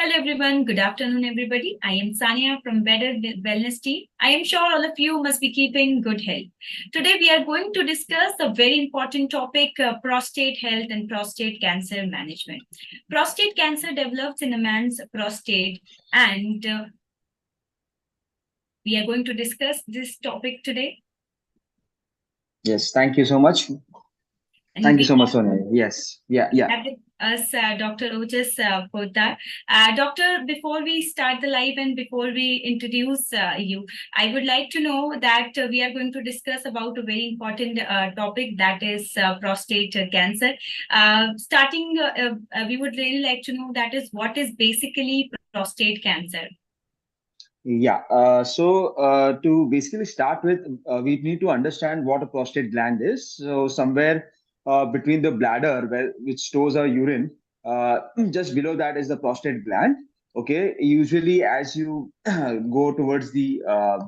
Hello everyone, good afternoon everybody. I am Sania from Better Wellness Team. I am sure all of you must be keeping good health. Today we are going to discuss a very important topic, prostate health and prostate cancer management. Prostate cancer develops in a man's prostate and we are going to discuss this topic today. Yes, thank you so much. And Thank you we so much, have Sonia. Yes, yeah. with us Dr. Ojas Potdar. Doctor, before we start the live and before we introduce you, I would like to know that we are going to discuss about a very important topic, that is prostate cancer. We would really like to know that is what is basically prostate cancer. Yeah. To basically start with, we need to understand what a prostate gland is. So somewhere between the bladder, which stores our urine, just below that is the prostate gland. Okay. Usually, as you go towards the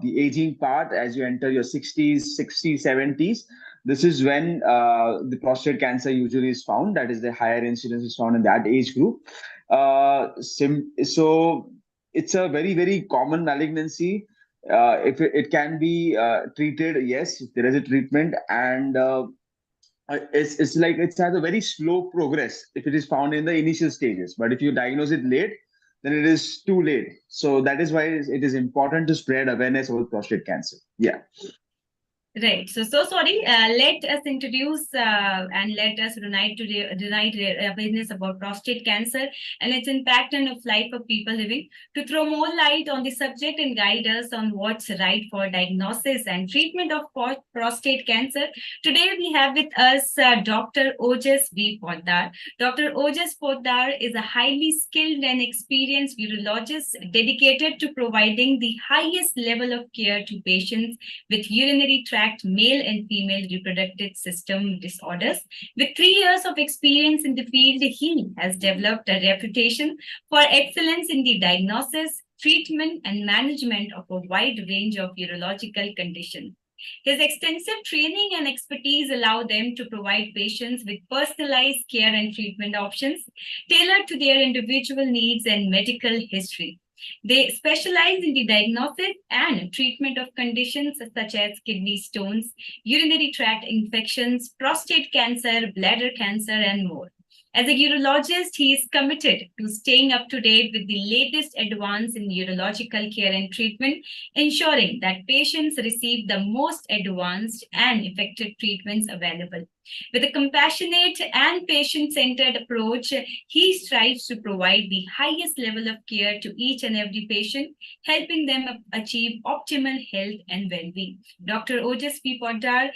aging part, as you enter your 60s, 70s, this is when the prostate cancer usually is found. That is the higher incidence is found in that age group. So it's a very, very common malignancy. If it can be treated, yes, there is a treatment, and it's like it has a very slow progress if it is found in the initial stages. But if you diagnose it late, then it is too late. So that is why it is important to spread awareness about prostate cancer. Yeah. Right. So sorry. Let us introduce and let us unite awareness about prostate cancer and its impact on of life of people living, to throw more light on the subject and guide us on what's right for diagnosis and treatment of prostate cancer. Today we have with us Dr. Ojas Potdar. Dr. Ojas Potdar is a highly skilled and experienced urologist dedicated to providing the highest level of care to patients with urinary tract, male and female reproductive system disorders. With 3 years of experience in the field, he has developed a reputation for excellence in the diagnosis, treatment, and management of a wide range of urological conditions. His extensive training and expertise allow them to provide patients with personalized care and treatment options tailored to their individual needs and medical history. They specialize in the diagnosis and treatment of conditions such as kidney stones, urinary tract infections, prostate cancer, bladder cancer, and more. As a urologist, he is committed to staying up to date with the latest advance in urological care and treatment, ensuring that patients receive the most advanced and effective treatments available. With a compassionate and patient-centered approach, he strives to provide the highest level of care to each and every patient, helping them achieve optimal health and well-being. Dr. Ojas Potdar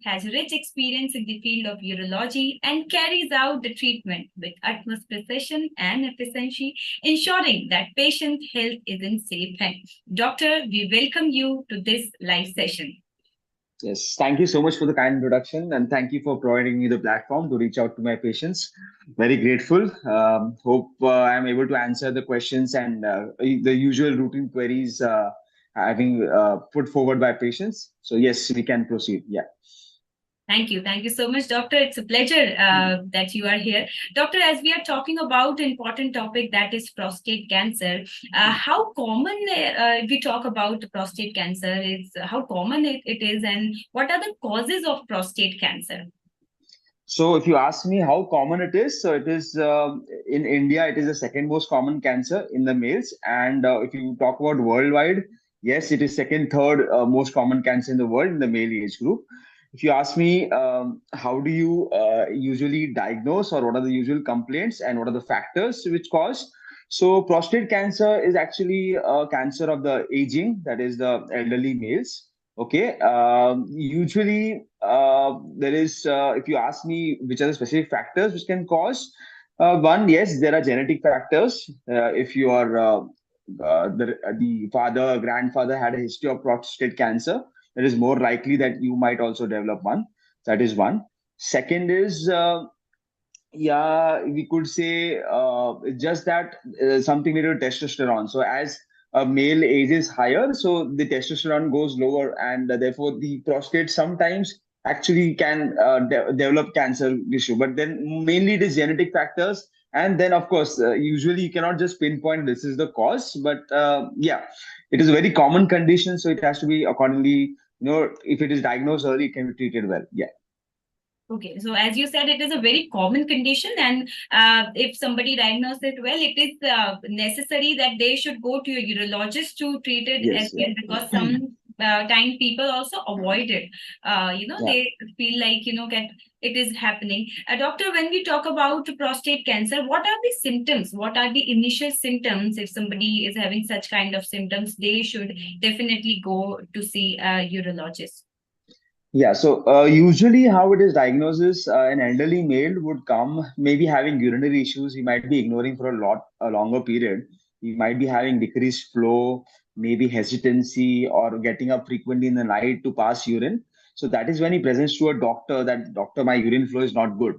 has rich experience in the field of urology and carries out the treatment with utmost precision and efficiency, ensuring that patient health is in safe hands. Doctor, we welcome you to this live session. Yes, thank you so much for the kind introduction, and thank you for providing me the platform to reach out to my patients. Very grateful. Hope I'm able to answer the questions and the usual routine queries having put forward by patients. So yes, we can proceed. Yeah. Thank you. Thank you so much, Doctor. It's a pleasure that you are here. Doctor, as we are talking about an important topic, that is prostate cancer, how common, if we talk about prostate cancer, is how common it is, and what are the causes of prostate cancer? So if you ask me how common it is, so it is in India, it is the second most common cancer in the males. And if you talk about worldwide, yes, it is second, third most common cancer in the world in the male age group. If you ask me, how do you usually diagnose, or what are the usual complaints and what are the factors which cause? So prostate cancer is actually a cancer of the aging, that is the elderly males. Okay. Usually, there is, if you ask me which are the specific factors which can cause, one, yes, there are genetic factors. If you are the father, grandfather had a history of prostate cancer, it is more likely that you might also develop one. That is one. Second is, yeah, we could say just that something related to testosterone. So as a male age is higher, so the testosterone goes lower, and therefore the prostate sometimes actually can develop cancer issue. But then mainly it is genetic factors And then, of course, usually you cannot just pinpoint this is the cause, but yeah, it is a very common condition, so it has to be accordingly. If it is diagnosed early, it can be treated well. Yeah. Okay, so as you said, it is a very common condition, and if somebody diagnoses it well, it is necessary that they should go to a urologist to treat it as Yes. Yeah. well, because some time people also avoid it. Yeah. They feel like, that it is happening. Doctor, when we talk about prostate cancer, what are the symptoms? What are the initial symptoms? If somebody is having such kind of symptoms, they should definitely go to see a urologist. Yeah, so usually how it is diagnosis, an elderly male would come maybe having urinary issues. He might be ignoring for a longer period. He might be having decreased flow, maybe hesitancy, or getting up frequently in the night to pass urine. So that is when he presents to a doctor that, doctor, my urine flow is not good.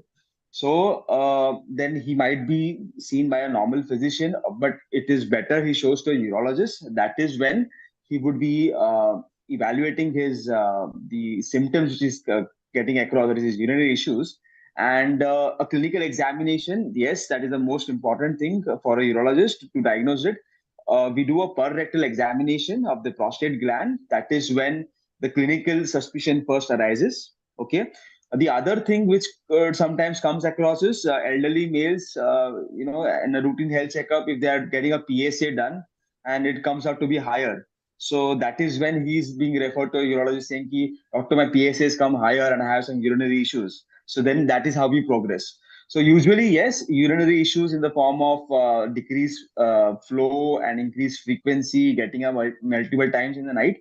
So then he might be seen by a normal physician, but it is better he shows to a urologist. That is when he would be evaluating his the symptoms which is getting across, that is his urinary issues, and a clinical examination. Yes, that is the most important thing for a urologist to diagnose it. We do a per rectal examination of the prostate gland. That is when the clinical suspicion first arises. Okay. The other thing which sometimes comes across is elderly males, in a routine health checkup, if they are getting a PSA done and it comes out to be higher, so that is when he's being referred to a urologist saying, Ki, Doctor, my PSAs come higher and I have some urinary issues. So then that is how we progress. So usually, yes, urinary issues in the form of decreased flow and increased frequency, getting up multiple times in the night.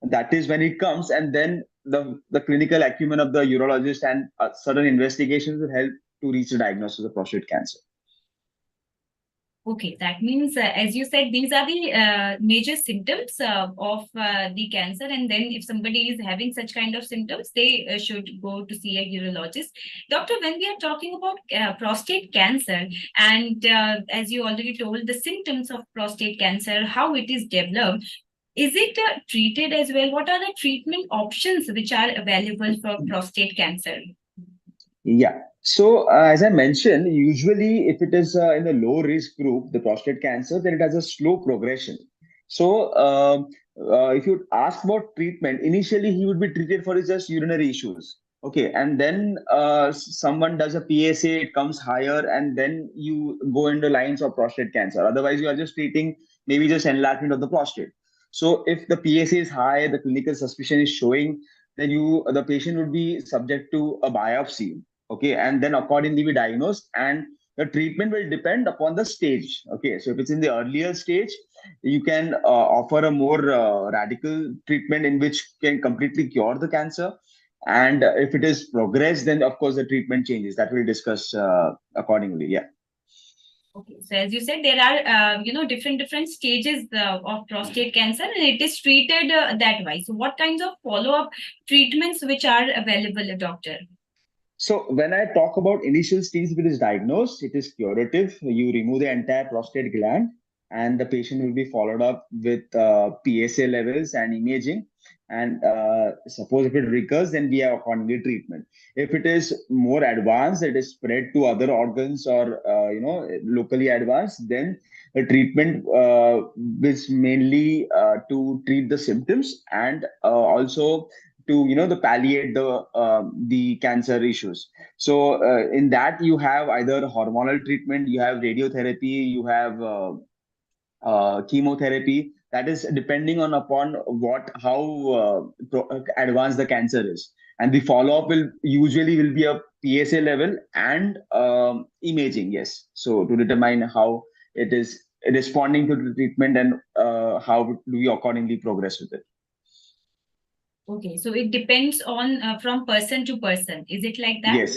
That is when it comes, and then the clinical acumen of the urologist and certain investigations will help to reach the diagnosis of prostate cancer. Okay, that means, as you said, these are the major symptoms of the cancer. And then if somebody is having such kind of symptoms, they should go to see a urologist. Doctor, when we are talking about prostate cancer, and as you already told, the symptoms of prostate cancer, how it is developed, is it treated as well? What are the treatment options which are available for prostate cancer? Yeah. So, as I mentioned, usually if it is in the low risk group, the prostate cancer, then it has a slow progression. So, if you ask about treatment, initially he would be treated for his just urinary issues. Okay. And then someone does a PSA, it comes higher, and then you go into lines of prostate cancer. Otherwise, you are just treating maybe just enlargement of the prostate. So, if the PSA is high, the clinical suspicion is showing, then the patient would be subject to a biopsy. Okay, and then accordingly we diagnose, and the treatment will depend upon the stage. Okay, so if it's in the earlier stage, you can offer a more radical treatment in which can completely cure the cancer. And if it is progressed, then of course the treatment changes. That we'll discuss accordingly. Yeah. Okay, so as you said, there are different stages of prostate cancer, and it is treated that way. So, what kinds of follow-up treatments which are available, doctor? So when I talk about initial stage, if it is diagnosed, it is curative. You remove the entire prostate gland, and the patient will be followed up with PSA levels and imaging. And suppose if it recurs, then we have accordingly treatment. If it is more advanced, it is spread to other organs or locally advanced, then the treatment is mainly to treat the symptoms and also to the palliate the cancer issues. So in that you have either hormonal treatment, you have radiotherapy, you have chemotherapy. That is depending on upon how advanced the cancer is, and the follow up will usually will be a PSA level and imaging. Yes, so to determine how it is responding to the treatment and how do we accordingly progress with it. Okay, so it depends on from person to person. Is it like that? Yes.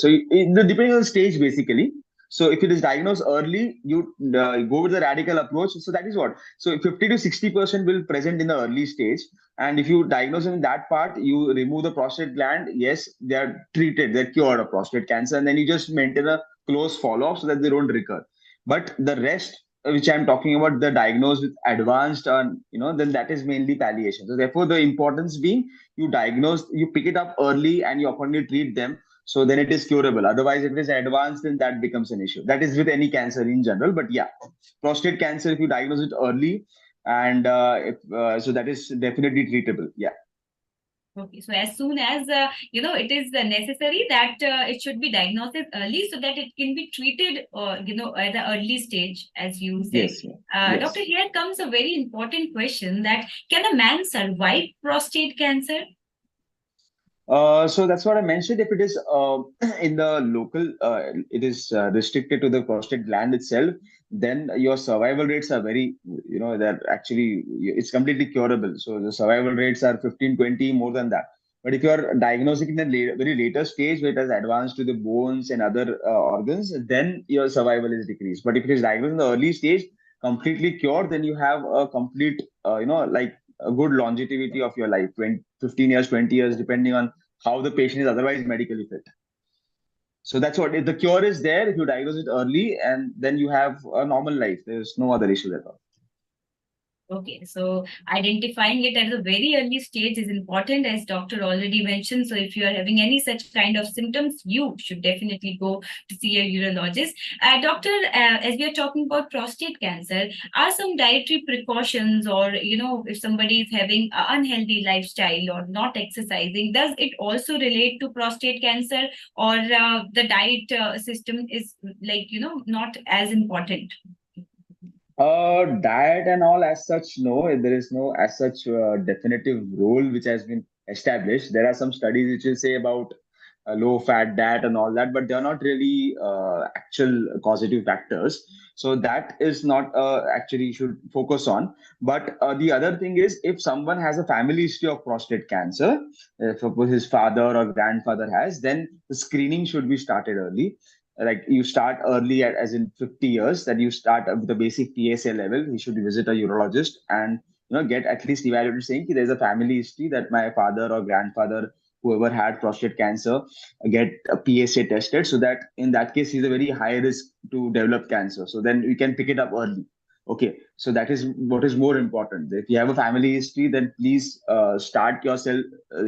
So depending on the stage, basically. So if it is diagnosed early, you go with the radical approach. So that is what. So 50 to 60% will present in the early stage, and if you diagnose them in that part, you remove the prostate gland. Yes, they are treated, they're cured of prostate cancer, and then you just maintain a close follow up so that they don't recur. But the rest, which I'm talking about, the diagnosed with advanced, then that is mainly palliation. So therefore, the importance being you diagnose, you pick it up early, and you accordingly treat them So then it is curable. Otherwise, if it is advanced, then that becomes an issue. That is with any cancer in general. But yeah, prostate cancer, if you diagnose it early, and so that is definitely treatable. Yeah. Okay, so as soon as it is necessary that it should be diagnosed early so that it can be treated, at the early stage, as you said. Yes. Doctor, Yes. here comes a very important question: that can a man survive prostate cancer? So that's what I mentioned. If it is in the local, it is restricted to the prostate gland itself, then your survival rates are very, they're actually, it's completely curable. So the survival rates are 15, 20, more than that. But if you are diagnosing in a very later stage where it has advanced to the bones and other organs, then your survival is decreased. But if it is diagnosed in the early stage, completely cured, then you have a complete, like a good longevity of your life, 20, 15 years, 20 years, depending on how the patient is otherwise medically fit. So that's what, if the cure is there, if you diagnose it early, and then you have a normal life. There's no other issue at all. Okay, so identifying it at a very early stage is important, as doctor already mentioned. So if you are having any such kind of symptoms, you should definitely go to see a urologist. Doctor, as we are talking about prostate cancer, are some dietary precautions, or if somebody is having an unhealthy lifestyle or not exercising, does it also relate to prostate cancer, or the diet system is not as important? Diet and all as such, no, there is no as such definitive rule which has been established. There are some studies which will say about low fat diet and all that, but they are not really actual causative factors. So that is not actually should focus on. But the other thing is, if someone has a family history of prostate cancer, if suppose his father or grandfather has, then the screening should be started early. Like you start early, as in 50 years, that you start with the basic PSA level. He should visit a urologist and get at least evaluated, saying there's a family history that my father or grandfather, whoever had prostate cancer, get a PSA tested, so that in that case he's a very high risk to develop cancer. So then we can pick it up early. Okay, so that is what is more important. If you have a family history, then please start yourself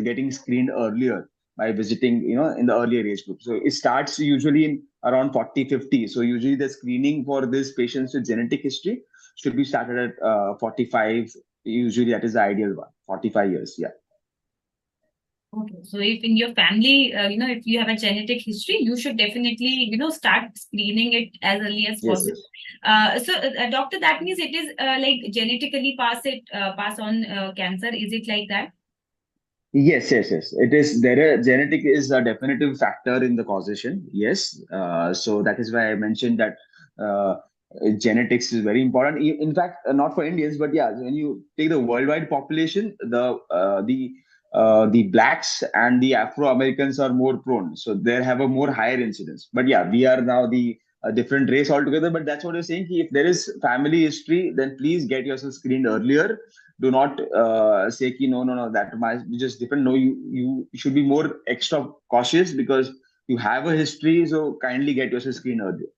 getting screened earlier by visiting, in the earlier age group. So it starts usually in around 40, 50. So usually the screening for these patients with genetic history should be started at 45. Usually that is the ideal one, 45 years. Yeah. Okay, so if in your family, if you have a genetic history, you should definitely, start screening it as early as Yes, possible. yes. Doctor, that means it is like genetically pass on cancer. Is it like that? Yes, yes, yes. It is there. Genetic is a definitive factor in the causation. Yes. So that is why I mentioned that uh, genetics is very important. In fact, not for Indians, but yeah, when you take the worldwide population, the blacks and the Afro Americans are more prone. So they have a more higher incidence. But yeah, we are now the different race altogether. But that's what you're saying. If there is family history, then please get yourself screened earlier. Do not say ki, no, no, no, that might be just different. No, you should be more extra cautious because you have a history. So kindly get yourself screened earlier,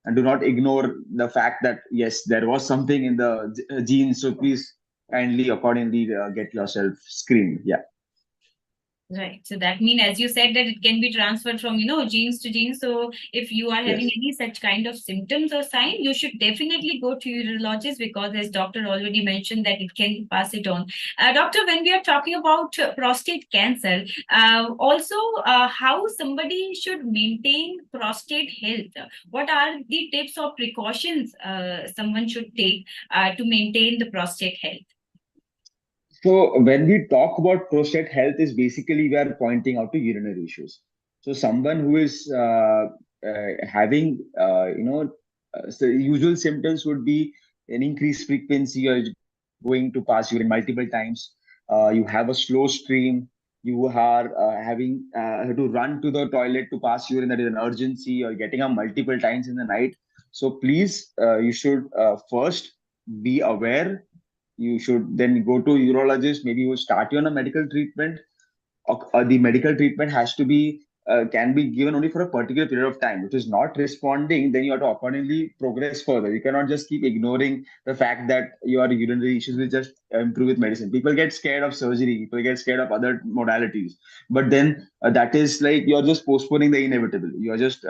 and do not ignore the fact that yes, there was something in the genes. So please kindly accordingly get yourself screened. Yeah. Right. So that means, as you said, that it can be transferred from, genes to genes. So if you are having Yes. any such kind of symptoms or sign, you should definitely go to your urologist, because as doctor already mentioned that it can pass it on. Doctor, when we are talking about prostate cancer, also how somebody should maintain prostate health. What are the tips or precautions someone should take to maintain the prostate health? So when we talk about prostate health, is basically we are pointing out to urinary issues. So someone who is having, so usual symptoms would be an increased frequency or going to pass urine multiple times. You have a slow stream. You are having to run to the toilet to pass urine. That is an urgency, or getting up multiple times in the night. So please, you should first be aware. You should then go to urologist. Maybe you start you on a medical treatment, or the medical treatment has to be can be given only for a particular period of time. If it is not responding, then you have to accordingly progress further. You cannot just keep ignoring the fact that your urinary issues will just improve with medicine. People get scared of surgery. People get scared of other modalities. But then that is like you're just postponing the inevitable. You're just,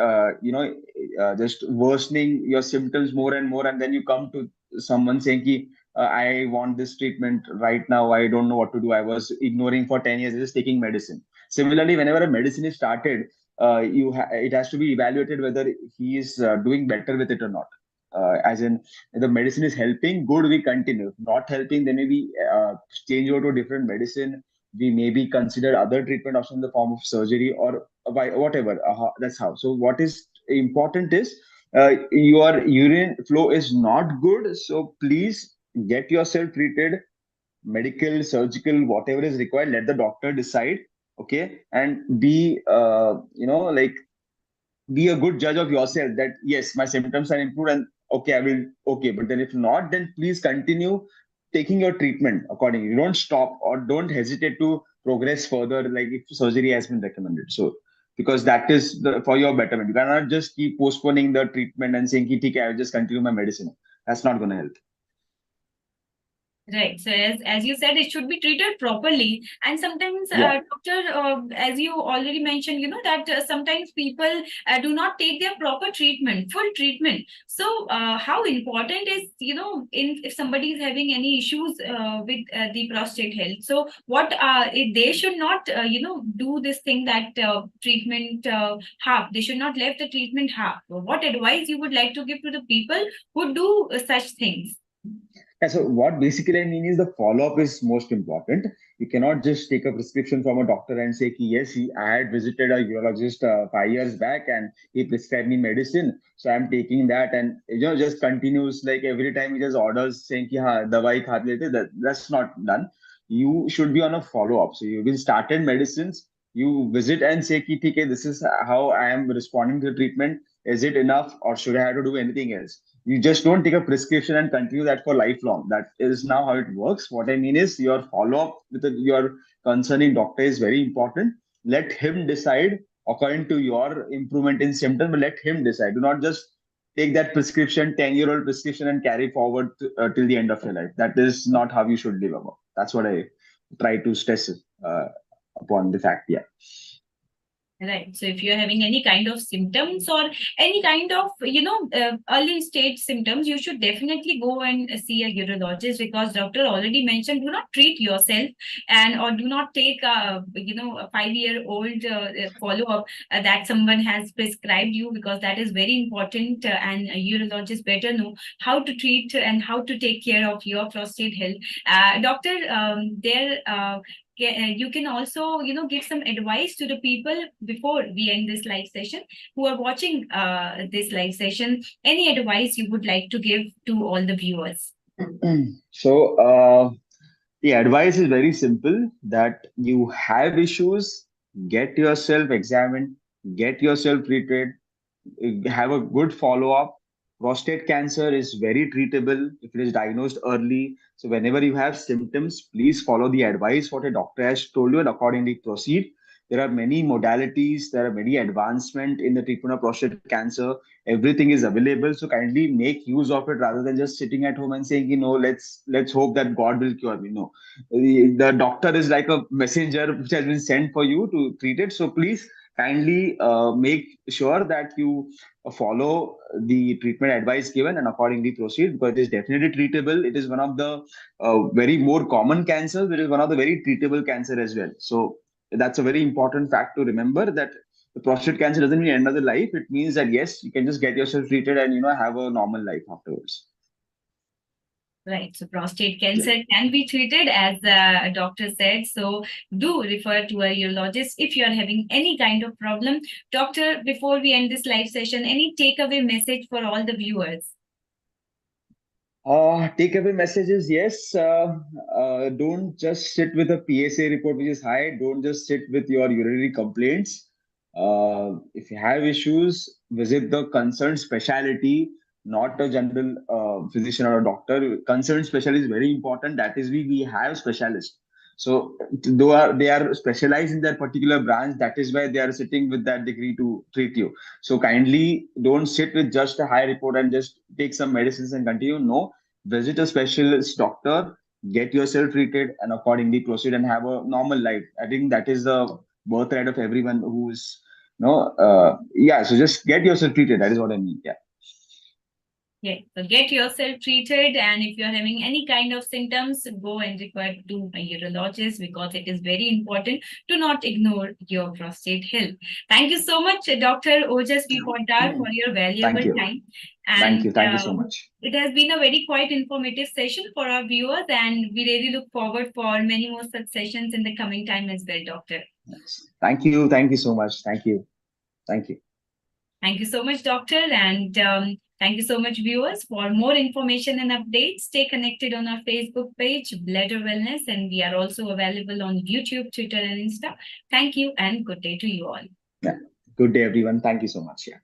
just worsening your symptoms more and more. And then you come to someone saying, ki, I want this treatment right now. I don't know what to do. I was ignoring for 10 years, just taking medicine. Similarly, whenever a medicine is started, it has to be evaluated whether he is doing better with it or not. As in, the medicine is helping, good, we continue. If not helping, then maybe change over to a different medicine. We maybe consider other treatment options in the form of surgery or by whatever. That's how. So, what is important is your urine flow is not good. So, please get yourself treated, medical, surgical, whatever is required. Let the doctor decide. Okay, and be like be a good judge of yourself that yes, my symptoms are improved and okay, I will okay. But then if not, then please continue taking your treatment accordingly. Don't stop or don't hesitate to progress further, like if surgery has been recommended. So because that is for your betterment. You cannot just keep postponing the treatment and saying, "Okay, I'll just continue my medicine." That's not going to help. Right. So as you said, it should be treated properly. And sometimes, Yeah. doctor, as you already mentioned, that sometimes people do not take their proper treatment, full treatment. So how important is, if somebody is having any issues with the prostate health. So what if they should not, do this thing that treatment half. They should not leave the treatment half. What advice you would like to give to the people who do such things? Yeah, so what basically I mean is the follow-up is most important. You cannot just take a prescription from a doctor and say, ki, yes, I had visited a urologist 5 years back and he prescribed me medicine. So I'm taking that and just continues like every time he just orders saying, ki, ha, dawai kha lete. That's not done. You should be on a follow-up. So you've been started medicines, you visit and say, ki, okay, this is how I am responding to the treatment. Is it enough or should I have to do anything else? You just don't take a prescription and continue that for lifelong. That is now how it works. What I mean is your follow-up with your concerning doctor is very important. Let him decide according to your improvement in symptoms, but let him decide. Do not just take that prescription, 10-year-old prescription, and carry forward till the end of your life. That is not how you should live about. That's what I try to stress upon the fact. Yeah. Right. So if you're having any kind of symptoms or any kind of, early stage symptoms, you should definitely go and see a urologist because doctor already mentioned, do not treat yourself and or do not take a 5-year-old follow-up that someone has prescribed you because that is very important and a urologist better know how to treat and how to take care of your prostate health. Doctor, you can also give some advice to the people before we end this live session who are watching this live session. Any advice you would like to give to all the viewers? So the advice is very simple that you have issues, get yourself examined, get yourself treated, have a good follow up. Prostate cancer is very treatable if it is diagnosed early. So, whenever you have symptoms, please follow the advice what a doctor has told you and accordingly proceed. There are many modalities, there are many advancement in the treatment of prostate cancer. Everything is available. So, kindly make use of it rather than just sitting at home and saying, let's hope that God will cure me. No, the doctor is like a messenger which has been sent for you to treat it. So, please kindly make sure that you follow the treatment advice given and accordingly proceed because it is definitely treatable. It is one of the very more common cancers. It is one of the very treatable cancer as well. So that's a very important fact to remember that the prostate cancer doesn't mean end of the life. It means that yes, you can just get yourself treated and have a normal life afterwards. Right. So prostate cancer can be treated as a doctor said. So do refer to a urologist if you are having any kind of problem. Doctor, before we end this live session, any takeaway message for all the viewers? Takeaway messages, yes. Don't just sit with a PSA report which is high. Don't just sit with your urinary complaints. If you have issues, visit the concerned specialty, not a general physician or a doctor. Concerned specialist is very important. That is, we have specialists. So though they are specialized in their particular branch, that is why they are sitting with that degree to treat you. So kindly don't sit with just a high report and just take some medicines and continue. No, visit a specialist doctor, get yourself treated, and accordingly proceed and have a normal life. I think that is the birthright of everyone who's yeah. So just get yourself treated. That is what I mean. Yeah. Yeah, so get yourself treated, and if you're having any kind of symptoms, go and refer to a urologist, because it is very important to not ignore your prostate health. Thank you so much, Dr. Ojas Potdar, for your valuable Thank you. time. Thank And you. Thank you so much. it has been a very quite informative session for our viewers, and we really look forward for many more such sessions in the coming time as well, Doctor. Yes. Thank you. Thank you so much. Thank you. Thank you. Thank you so much, Doctor. And thank you so much, viewers. For more information and updates, stay connected on our Facebook page, Bladder Wellness, and we are also available on YouTube, Twitter, and Insta. Thank you, and good day to you all. Yeah. Good day, everyone. Thank you so much. Yeah.